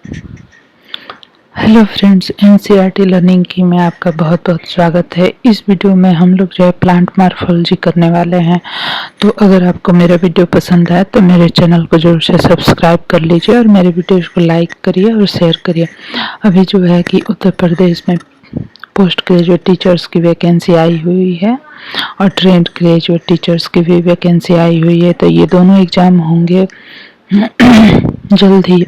Hello friends, NCERT learning की में आपका बहुत बहुत स्वागत है। इस वीडियो में हम लोग जो है प्लांट मॉर्फोलॉजी करने वाले हैं। तो अगर आपको मेरा वीडियो पसंद आए तो मेरे चैनल को जरूर से सब्सक्राइब कर लीजिए और मेरे वीडियोस को लाइक करिए और शेयर करिए। अभी जो है कि उत्तर प्रदेश में पोस्ट ग्रेजुएट टीचर्स की वैकेंसी आई हुई है और ट्रेंड ग्रेजुएट टीचर्स की भी वैकेंसी आई हुई है। तो ये दोनों एग्ज़ाम होंगे जल्द ही।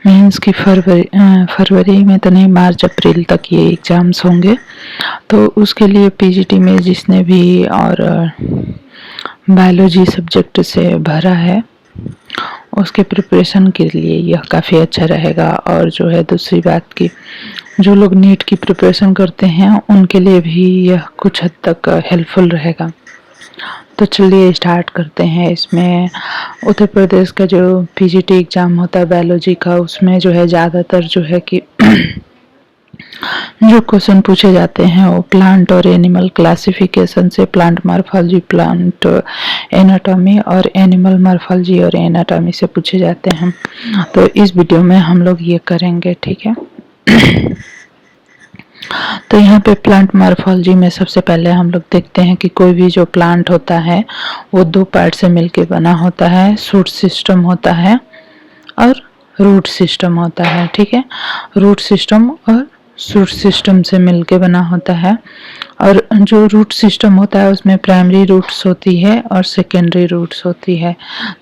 मीन्स कि फरवरी में तो नहीं, मार्च अप्रैल तक ये एग्ज़ाम्स होंगे। तो उसके लिए पीजीटी में जिसने भी और बायोलॉजी सब्जेक्ट से भरा है उसके प्रिपरेशन के लिए यह काफ़ी अच्छा रहेगा। और जो है दूसरी बात की जो लोग नीट की प्रिपरेशन करते हैं उनके लिए भी यह कुछ हद तक हेल्पफुल रहेगा। तो चलिए स्टार्ट करते हैं। इसमें उत्तर प्रदेश का जो पीजीटी एग्ज़ाम होता है बायोलॉजी का, उसमें जो है ज़्यादातर जो है कि जो क्वेश्चन पूछे जाते हैं वो प्लांट और एनिमल क्लासिफिकेशन से, प्लांट मॉर्फोलॉजी, प्लांट एनाटॉमी और एनिमल मॉर्फोलॉजी और एनाटॉमी से पूछे जाते हैं। तो इस वीडियो में हम लोग ये करेंगे, ठीक है। तो यहाँ पे प्लांट मॉर्फोलॉजी में सबसे पहले हम लोग देखते हैं कि कोई भी जो प्लांट होता है वो दो पार्ट से मिलके बना होता है। शूट सिस्टम होता है और रूट सिस्टम होता है, ठीक है। रूट सिस्टम और शूट सिस्टम से मिलके बना होता है। और जो रूट सिस्टम होता है उसमें प्राइमरी रूट्स होती है और सेकेंडरी रूट्स होती है।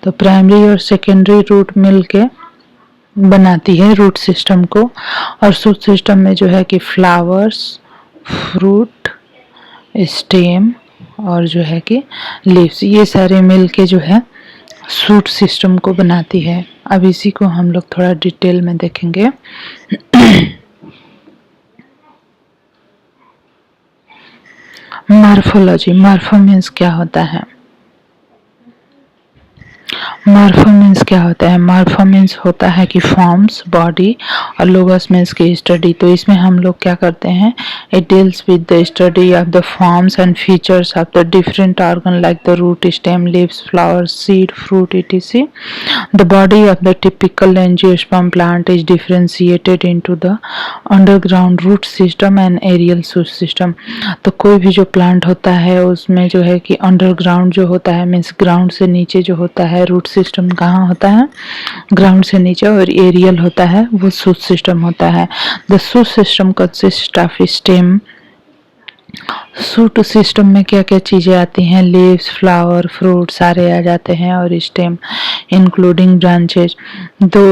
तो प्राइमरी और सेकेंडरी रूट मिलके बनाती है रूट सिस्टम को। और शूट सिस्टम में जो है कि फ्लावर्स, फ्रूट, स्टेम और जो है कि लीव्स, ये सारे मिलके जो है शूट सिस्टम को बनाती है। अब इसी को हम लोग थोड़ा डिटेल में देखेंगे। मॉर्फोलॉजी, मॉर्फो मीन्स क्या होता है? मॉर्फो मीन्स क्या होता है? मॉर्फो मीन्स होता है कि फॉर्म्स, बॉडी, और लोगस मीन्स की स्टडी। तो इसमें हम लोग क्या करते हैं, it deals with the study of the forms and features of the different organ like the root, stem, leaves, flowers, seed, fruit, etc. The body of the typical angiosperm plant is differentiated into the underground root system and aerial shoot system. तो कोई भी जो plant होता है उसमें जो है कि अंडरग्राउंड जो होता है मीन्स ग्राउंड से नीचे जो होता है, रूट सिस्टम कहाँ होता है, ग्राउंड से नीचे, और एरियल होता है वो शूट सिस्टम होता है। The shoot system consist of stem. Shoot system में क्या क्या चीज़ें आती हैं, लीव्स, फ्लावर, फ्रूट सारे आ जाते हैं, और स्टेम इंक्लूडिंग ब्रांचेज। तो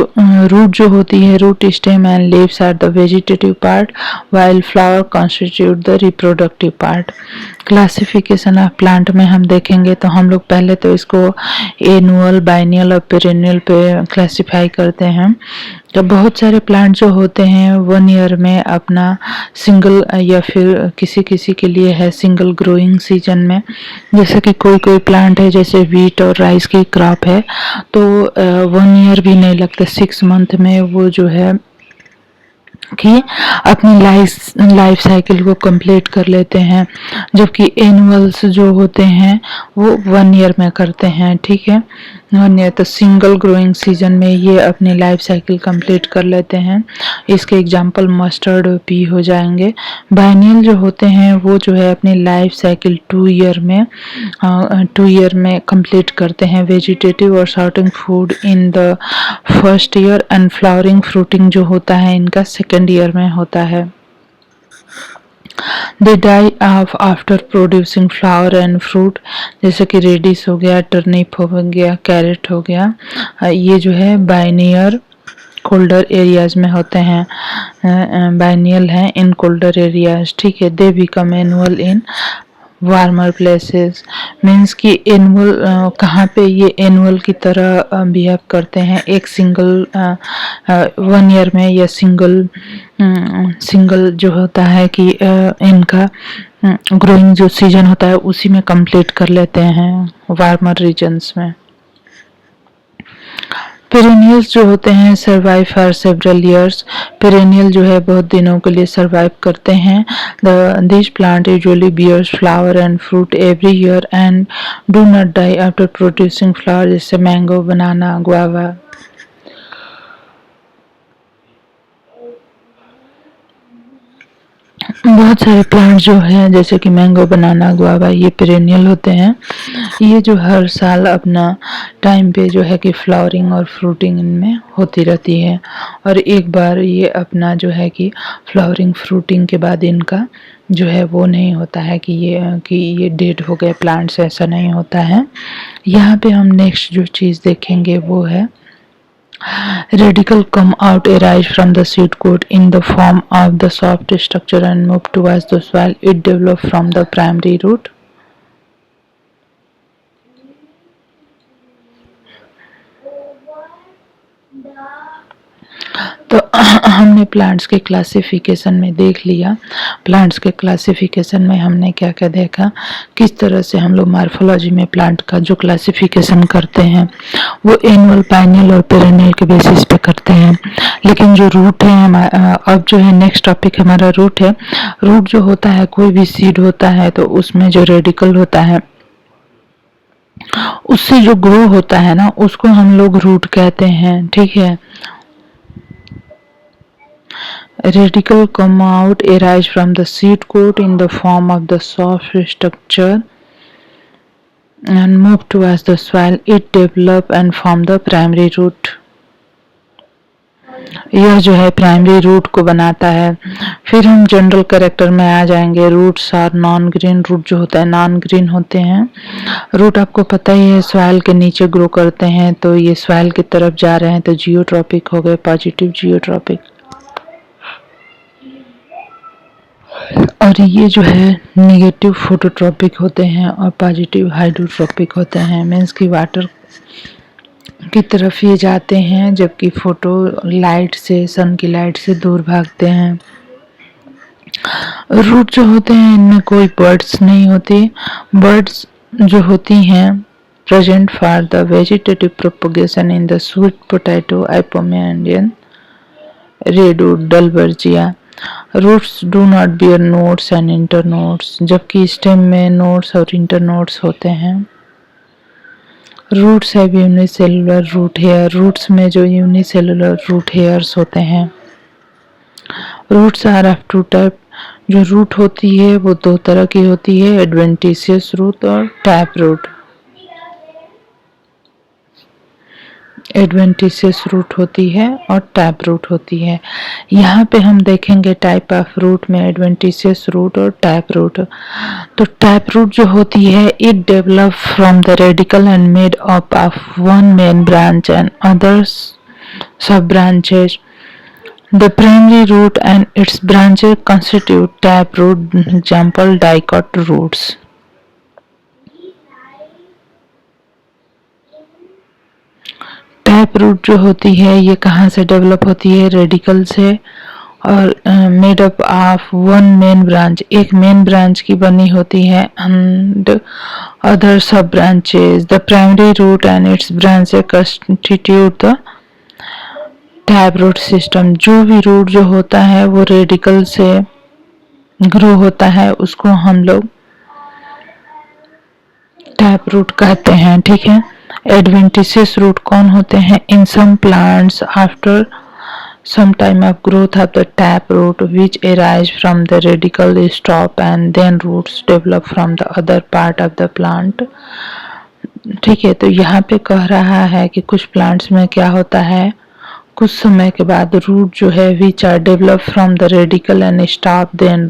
रूट जो होती है, root, stem and leaves are the vegetative part while flower constitute the reproductive part. Classification of plant में हम देखेंगे तो हम लोग पहले तो इसको एनुअल, बाइनियल और पेरेनियल पे क्लासिफाई करते हैं। तो बहुत सारे प्लांट जो होते हैं 1 ईयर में अपना सिंगल, या फिर किसी किसी के लिए है सिंगल ग्रोइंग सीजन में। जैसे कि कोई कोई प्लांट है जैसे वीट और राइस की क्रॉप है तो 1 ईयर भी नहीं लगता, 6 मंथ में वो जो है कि अपनी लाइफ साइकिल को कंप्लीट कर लेते हैं। जबकि एनुअल्स जो होते हैं वो 1 ईयर में करते हैं, ठीक है, 1 ईयर। तो सिंगल ग्रोइंग सीजन में ये अपनी लाइफ साइकिल कंप्लीट कर लेते हैं। इसके एग्जांपल मस्टर्ड, पी हो जाएंगे। बाइनियल जो होते हैं वो जो है अपनी लाइफ साइकिल 2 ईयर में कंप्लीट करते हैं। वेजिटेटिव और storing food in the first year and flowering, fruiting जो होता है इनका सेकेंड ईयर में होता है। They die off after producing flower and fruit, जैसे कि रेडिस हो गया, टर्निप हो गया, कैरेट हो गया, ये जो है बाइनियर कोल्डर एरियाज में होते हैं, बाइनियल हैं इन कोल्डर एरियाज, ठीक है। They become annual in warmer places. Means कि एनुअल कहाँ पे ये एनुअल की तरह बिहेव करते हैं, एक सिंगल 1 ईयर में, या सिंगल जो होता है कि इनका ग्रोइंग जो सीजन होता है उसी में कंप्लीट कर लेते हैं वार्मर रीजन्स में। पेरेनियल्स जो होते हैं survive for several years. Perennial जो है बहुत दिनों के लिए सर्वाइव करते हैं। This plant usually bears flower and fruit every year and do not die after producing flower, जैसे मैंगो, बनाना, गुआवा। बहुत सारे प्लांट जो हैं जैसे कि मैंगो, बनाना, गुआवा, ये पेरेनियल होते हैं। ये जो हर साल अपना टाइम पे जो है कि फ्लावरिंग और फ्रूटिंग इनमें होती रहती है, और एक बार ये अपना जो है कि फ्लावरिंग फ्रूटिंग के बाद इनका जो है वो नहीं होता है कि ये डेड हो गए प्लांट्स, ऐसा नहीं होता है। यहाँ पे हम नेक्स्ट जो चीज़ देखेंगे वो है radical come out arise from the seed coat in the form of the soft structure and move towards the soil. It develop from the primary root. तो हमने प्लांट्स के क्लासिफिकेशन में देख लिया। प्लांट्स के क्लासिफिकेशन में हमने क्या क्या देखा, किस तरह से हम लोग मार्फोलॉजी में प्लांट का जो क्लासिफिकेशन करते हैं वो एनुअल, पाइनियल और पेरेनियल के बेसिस पे करते हैं। लेकिन जो रूट है अब जो है नेक्स्ट टॉपिक हमारा रूट है। रूट जो होता है, कोई भी सीड होता है तो उसमें जो रेडिकल होता है उससे जो ग्रो होता है ना, उसको हम लोग रूट कहते हैं। ठीक है, radical come out arise from the seed coat in the form of the soft structure and move towards the soil. It develop and form the primary root. यह जो है प्राइमरी रूट को बनाता है। फिर हम जनरल कैरेक्टर में आ जाएंगे। Roots are non green. Root जो होता है नॉन ग्रीन होते हैं। रूट आपको पता ही है सॉइल के नीचे ग्रो करते हैं, तो ये सॉइल की तरफ जा रहे हैं तो जियोट्रॉपिक हो गए, पॉजिटिव जियोट्रॉपिक। और ये जो है निगेटिव फोटोट्रॉपिक होते हैं और पॉजिटिव हाइड्रोट्रॉपिक होते हैं। मीन्स कि वाटर की तरफ ये जाते हैं, जबकि फोटो लाइट से, सन की लाइट से दूर भागते हैं। रूट जो होते हैं इनमें कोई बर्ड्स नहीं होती। बर्ड्स जो होती हैं present for the vegetative propagation in the sweet potato, आइपोमेंडियन, redwood, Dalbergia. Roots do not bear nodes and internodes, जबकि स्टेम में नोड्स और इंटरनोड्स होते हैं। Roots have unicellular root hair. Roots में जो यूनिसेलुलर रूट हेयर्स होते हैं। Roots are of two type. जो रूट होती है वो दो तरह की होती है, एडवेंटिशियस रूट और टैप रूट। एडवेंटिशियस रूट होती है और टैप रूट होती है। यहाँ पे हम देखेंगे टाइप ऑफ रूट में एडवेंटिशियस रूट और टैप रूट। तो टैप रूट जो होती है it develop from the radical and made up of one main branch and others सब branches. The primary root and its branches constitute taproot, example dicot roots. Tap root जो होती है ये कहाँ से डेवलप होती है, रेडिकल से, और made up of one main branch, एक मेन ब्रांच की बनी होती है, and other sub branches. The primary root and its branches constitute the tap root system. जो भी रूट जो होता है वो रेडिकल से ग्रो होता है, उसको हम लोग टैप रूट कहते हैं। ठीक है, एडवेंटिशियस रूट कौन होते हैं, in some plants after some time of growth of the tap root which arise from the radical stop and then roots develop from the other part of the plant। ठीक है, तो यहाँ पे कह रहा है कि कुछ प्लांट्स में क्या होता है, कुछ समय के बाद रूट जो है which are develop from the radical and stop then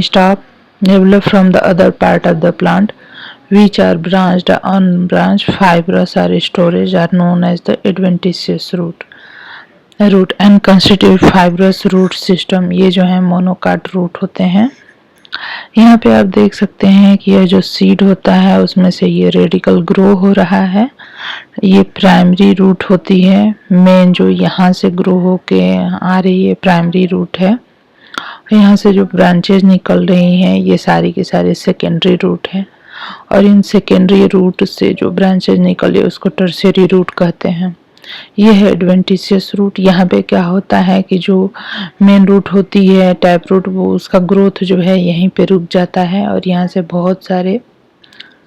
stop develop from the other part of the plant which are branched unbranched fibrous or storage are known as the adventitious root and constitute fibrous root system। ये जो है monocot root होते हैं। यहाँ पे आप देख सकते हैं कि यह जो सीड होता है उसमें से ये रेडिकल ग्रो हो रहा है। ये प्राइमरी रूट होती है, मेन जो यहाँ से ग्रो होके आ रही है प्राइमरी रूट है। यहाँ से जो ब्रांचेस निकल रही हैं ये सारी की सारी सेकेंडरी रूट है, और इन सेकेंडरी रूट से जो ब्रांचेस निकले उसको टर्शियरी रूट कहते हैं। ये है एडवेंटिशियस रूट। यहाँ पे क्या होता है कि जो मेन रूट होती है टैप रूट, वो उसका ग्रोथ जो है यहीं पे रुक जाता है और यहाँ से बहुत सारे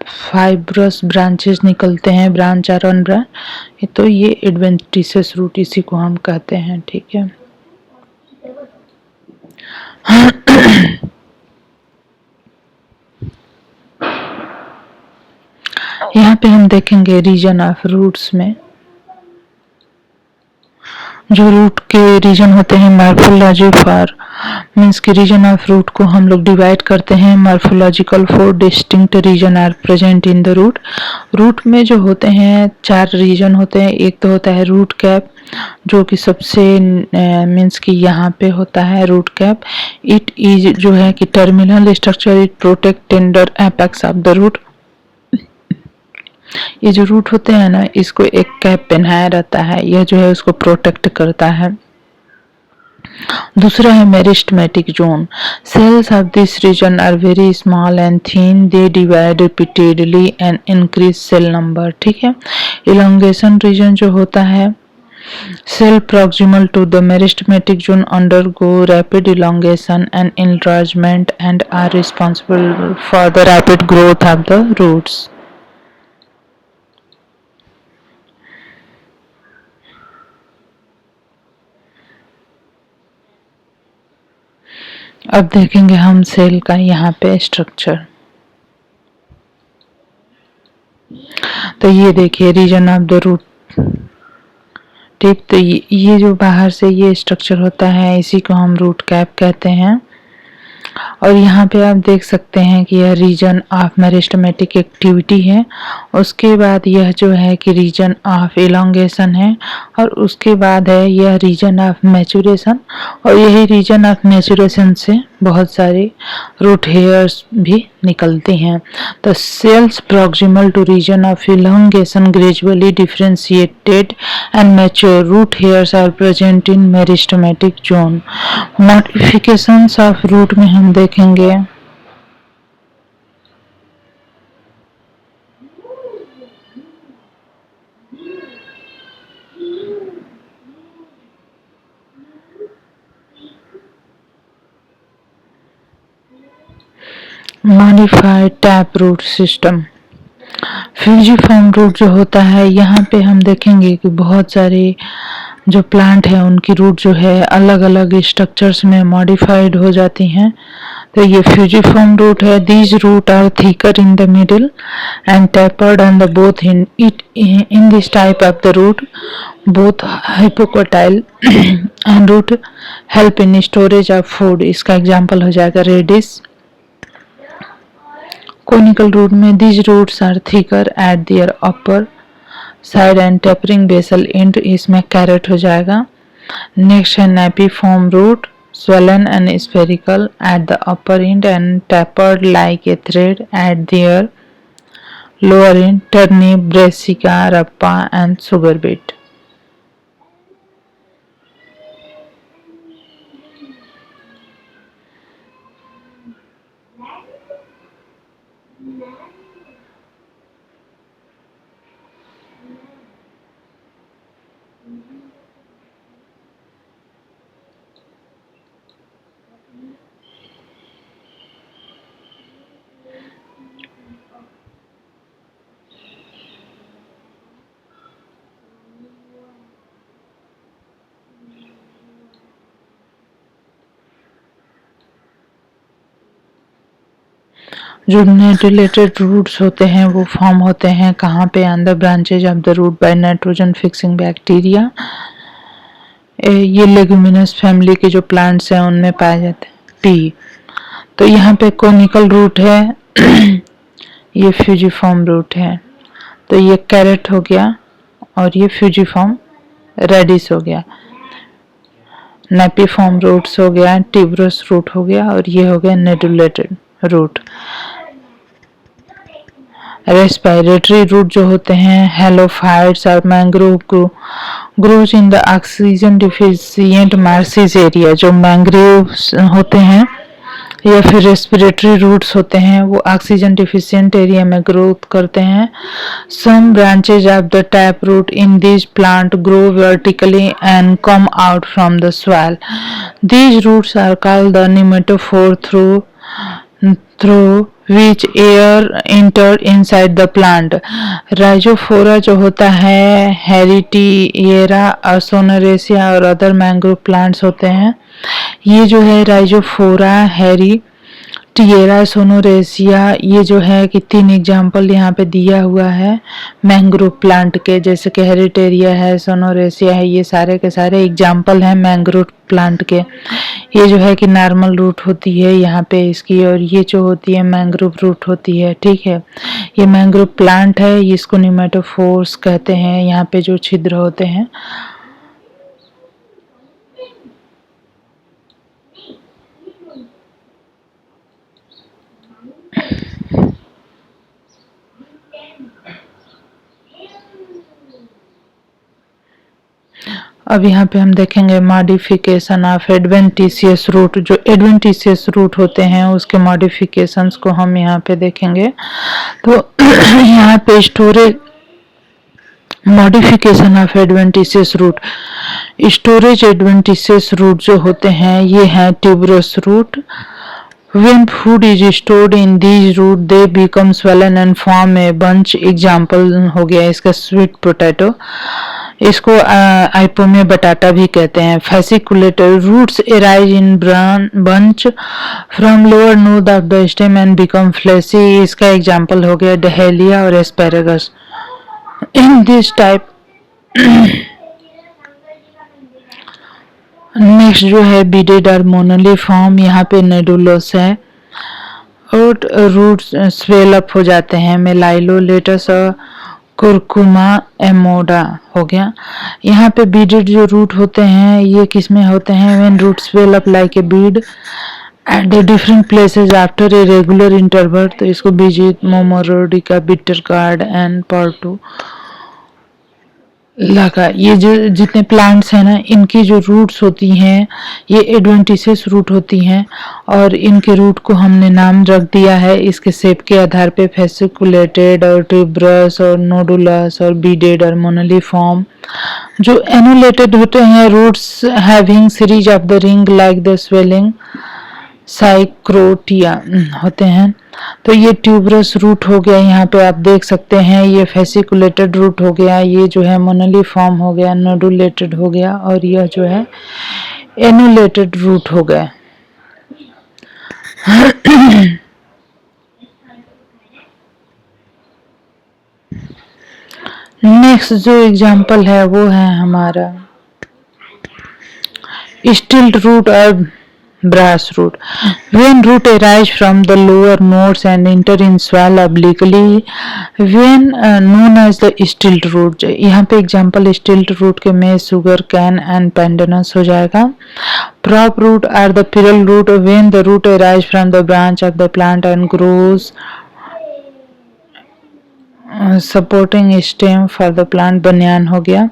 फाइब्रस ब्रांचेस निकलते हैं, ब्रांच और अनब्रांच। तो ये एडवेंटिशियस रूट इसी को हम कहते हैं। ठीक है, यहाँ पे हम देखेंगे रीजन ऑफ रूट्स में जो रूट के रीजन होते हैं मॉर्फोलॉजी फॉर मीन्स के रीजन ऑफ रूट को हम लोग डिवाइड करते हैं morphological 4 distinct region are present in the root. Root में जो होते हैं 4 रीजन होते हैं। एक तो होता है रूट कैप जो कि सबसे मीन्स कि यहाँ पे होता है रूट कैप। इट इज जो है कि terminal structure, it protect tender apex of the root. ये जो रूट होते हैं ना, इसको एक कैप पहनाया रहता है, यह जो है उसको प्रोटेक्ट करता है। दूसरा है meristematic zone. Cells of this region are very small and thin, they divide repeatedly and increase cell number. ठीक है। इलोंगेशन रीजन जो होता है, cell proximal to the meristematic zone undergo rapid elongation and enlargement and are responsible for the rapid growth of the roots. अब देखेंगे हम cell का यहाँ पे स्ट्रक्चर। तो ये देखिए रीजन ऑफ द रूट। ठीक, तो ये जो बाहर से ये स्ट्रक्चर होता है इसी को हम रूट कैप कहते हैं। और यहाँ पे आप देख सकते हैं कि यह रीजन ऑफ मेरिस्टेमेटिक एक्टिविटी है। उसके बाद यह जो है कि रीजन ऑफ इलोंगेशन है और उसके बाद है यह रीजन ऑफ मैचुरेशन। और यही रीजन ऑफ मैचुरेशन से बहुत सारे रूट हेयर्स भी निकलती हैं। The cells proximal to region of elongation gradually differentiated and mature root hairs are present in meristematic zone. Modifications of root में हम देखेंगे modified tap root system. Fusiform root जो होता है, यहाँ पे हम देखेंगे कि बहुत सारे जो प्लांट है उनकी रूट जो है अलग अलग स्ट्रक्चर्स में मॉडिफाइड हो जाती हैं। तो ये फ्यूजिफॉर्म रूट है। These root are thicker in the middle and tapered on the both in this type of the root both hypocotyl and root help in storage of food. इसका example हो जाएगा radish. Conical root में these roots are thicker at their upper side and tapering basal end, इसमें carat हो जाएगा। Next है napiform root, swollen and spherical at the upper end and tapered like a thread at their lower end, turnip, brassica, rappa and sugar beet। जो नेटुलेटेड roots होते हैं वो form होते हैं कहाँ पे? On the branches of the root by nitrogen fixing bacteria. ये leguminous family के जो प्लांट्स हैं उनमें पाए जाते हैं। पी, तो यहाँ पे कोनिकल रूट है ये फ्यूजिफॉर्म रूट है। तो ये कैरेट हो गया और ये फ्यूजिफॉर्म रेडिस हो गया। नेपिफॉर्म रूट्स हो गया, ट्यूबरस रूट हो गया और ये हो गया नेडुलेटेड रूट। रेस्पिरेटरी रूट जो होते हैं हेलोफाइट्स और mangrove grows in the oxygen deficient marshes area. जो मैंग्रोव होते हैं या फिर रेस्पिरेटरी रूट्स होते हैं वो ऑक्सीजन डिफिशिएंट एरिया में ग्रोथ करते हैं। Some branches of the tap root in this plant grow vertically and come out from the soil. These roots are called the pneumatophore through which air entered inside the plant। Rhizophora जो होता है हेरिटिएरा और सोनरेसिया और other mangrove plants होते हैं, ये जो है राइजोफोरा हैरी, टिएरा सोनोरेसिया, ये जो है कि 3 एग्जाम्पल यहाँ पे दिया हुआ है मैंग्रोव प्लांट के, जैसे कि हेरिटेरिया है, सोनोरेसिया है, ये सारे के सारे एग्जाम्पल हैं मैंग्रोव प्लांट के। ये जो है कि नॉर्मल रूट होती है यहाँ पे इसकी, और ये जो होती है मैंग्रोव रूट होती है, ठीक है। ये मैंग्रोव प्लांट है, इसको निमेटोफोर्स कहते हैं, यहाँ पे जो छिद्र होते हैं। अब यहाँ पे हम देखेंगे मॉडिफिकेशन ऑफ एडवेंटिशियस रूट। जो एडवेंटिशियस रूट होते हैं उसके मॉडिफिकेशंस को हम यहाँ पे देखेंगे। तो यहाँ पे storage modification of adventitious root, storage adventitious root जो होते हैं ये हैं tuberous root. When food is stored in these root, they become swollen and form a bunch. Example हो गया इसका स्वीट पोटैटो, इसको आइपोमिया बटाटा भी कहते हैं। Fasciculated roots arise in bunch from lower node of the stem and become fleshy. इसका example हो गया डहेलिया और asparagus. In this type next जो है बीडेड और मोनोली फॉर्म, यहाँ पे नेडुलोस है और रूट स्वेल अप हो जाते हैं। मेलाइलोलेटस और कुरकुमा एमोडा हो गया। यहाँ पे बीडेड जो रूट होते हैं ये किस में होते हैं? When root swell up like a bead at different places after a regular interval. तो इसको बीजित, मोमोरोडिका, बिटर गार्ड एंड पार्टू लगा। ये जो जितने प्लांट्स हैं ना, इनकी जो रूट्स होती हैं ये एडवेंटिशियस रूट होती हैं, और इनके रूट को हमने नाम रख दिया है इसके शेप के आधार पे, फेसिकुलेटेड और ट्यूबरस और नोडुलस और बीडेड और मोनोलिफॉर्म। जो एनुलेटेड होते हैं roots having series of the ring like the swelling Psychotria होते हैं। तो ये ट्यूबरस रूट हो गया, यहाँ पे आप देख सकते हैं। ये फेसिकुलेटेड रूट हो गया, ये जो है मोनोलिफॉर्म हो गया, नोडुलेटेड हो गया, और यह जो है एनुलेटेड रूट हो गया। नेक्स्ट जो एग्जाम्पल है वो है हमारा स्टिल्ट रूट और brass root. When root arise from the lower nodes and enter in soil obliquely, when known as the stilt root. यहाँ पे एग्जाम्पल स्टिल्ट रूट के में सुगर कैन एंड पेंडनस हो जाएगा। Prop root are the piral root when the root arise from the branch of the plant and grows supporting stem for the plant। बनियान हो गया।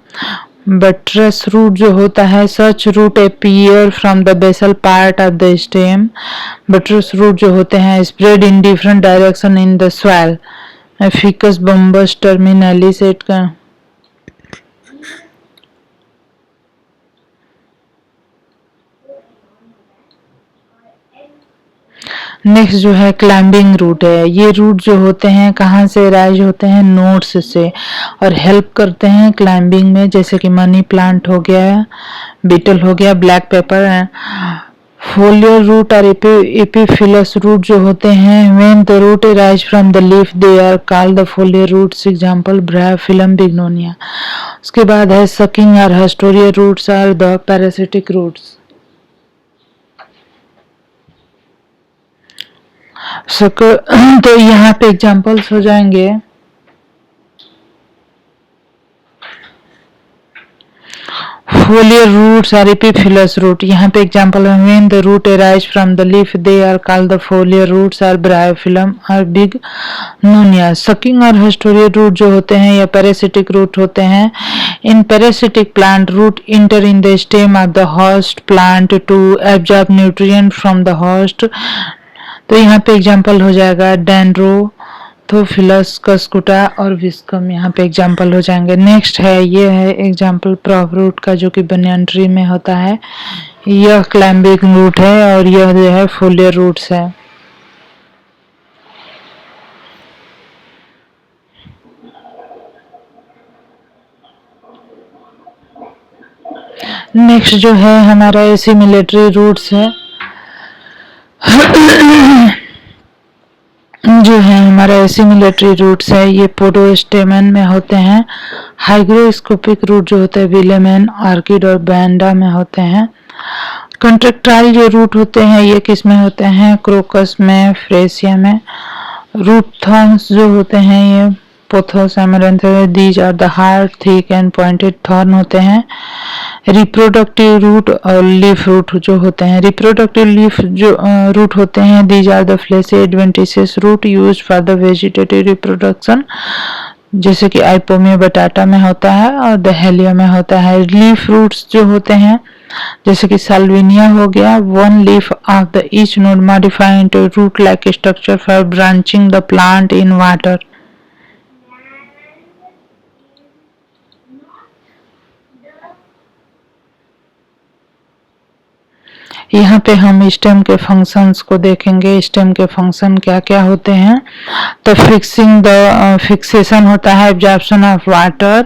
बट्रस रूट जो होता है, such root appear from the basal part of the stem. Buttress root जो होते हैं spread in different direction in the soil. Ficus Bombax Terminalis एट का। नेक्स्ट जो है क्लाइंबिंग रूट है। ये रूट जो होते हैं कहाँ से राइज होते हैं? नोड्स से, और हेल्प करते हैं क्लाइंबिंग में, जैसे कि मनी प्लांट हो गया, बीटल हो गया, ब्लैक पेपर है। फोलियर रूट और एपिफिलस रूट जो होते हैं when the root rise from the leaf they are called the foliar roots. Example Bryophyllum Bignonia. उसके बाद है सकिंग और haustorial roots are the parasitic roots. तो यहाँ पे एग्जांपल्स हो जाएंगे फोलियर रूट्स और एपिफिलस रूट। यहाँ पे एग्जांपल है when the root arise from the leaf they are called the foliar roots और ब्रायोफिलम और बिग नोनिया। सकिंग और हस्टोरियर रूट जो होते हैं या पैरासिटिक रूट होते हैं। In parasitic plant root enter in the stem of the host plant to absorb nutrient from the host. तो यहाँ पे एग्जांपल हो जाएगा डेंड्रोथोफिलस, कस्कुटा और विस्कम। यहाँ पे एग्जांपल हो जाएंगे। नेक्स्ट है ये है एग्जांपल प्रॉप रूट का, जो कि बनियान ट्री में होता है। यह क्लाइंबिंग रूट है और यह जो है फोलियर रूट्स है। नेक्स्ट जो है हमारा एसिमिलेटरी रूट्स है जो है हमारा एसिमिलेटरी रूट्स है, ये पोडोस्टेमन में होते हैं। हाइग्रोस्कोपिक रूट जो होते हैं विलेमेन, आर्किड और बैंडा में होते हैं। कंट्रेक्टाइल जो रूट होते हैं ये किस में होते हैं? क्रोकस में, फ्रेसिया में। रूट थॉर्न्स जो होते हैं ये Pothos, amaranth, these are the hard, thick and pointed thorn होते हैं। रिप्रोडक्टिव रूट और लीफ रूट जो होते हैं, रिप्रोडक्टिव लीफ जो रूट होते हैं, these are the fleshy adventitious root used for the vegetative reproduction, जैसे कि आइपोमिया बटाटा में होता है और दहेलिया में होता है। लीफ रूट्स जो होते हैं जैसे कि साल्विनिया हो गया, one leaf of the each node modify into root like structure for branching the plant in water. यहाँ पे हम स्टेम के फंक्शंस को देखेंगे। स्टेम के फंक्शन क्या क्या होते हैं? तो फिक्सेशन होता है, absorption of water,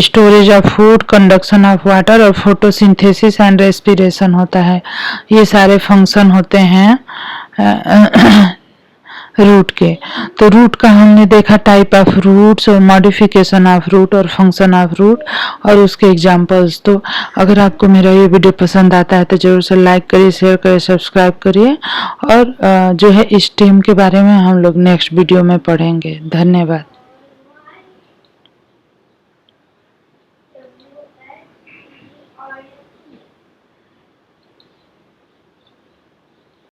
storage of food, conduction of water और फोटोसिंथेसिस एंड रेस्पिरेशन होता है। ये सारे फंक्शन होते हैं रूट के। तो रूट का हमने देखा टाइप ऑफ रूट्स और मॉडिफिकेशन ऑफ रूट और फंक्शन ऑफ रूट और उसके एग्जांपल्स। तो अगर आपको मेरा ये वीडियो पसंद आता है तो जरूर से लाइक करिए, शेयर करिए, सब्सक्राइब करिए और जो है स्टेम के बारे में हम लोग नेक्स्ट वीडियो में पढ़ेंगे। धन्यवाद।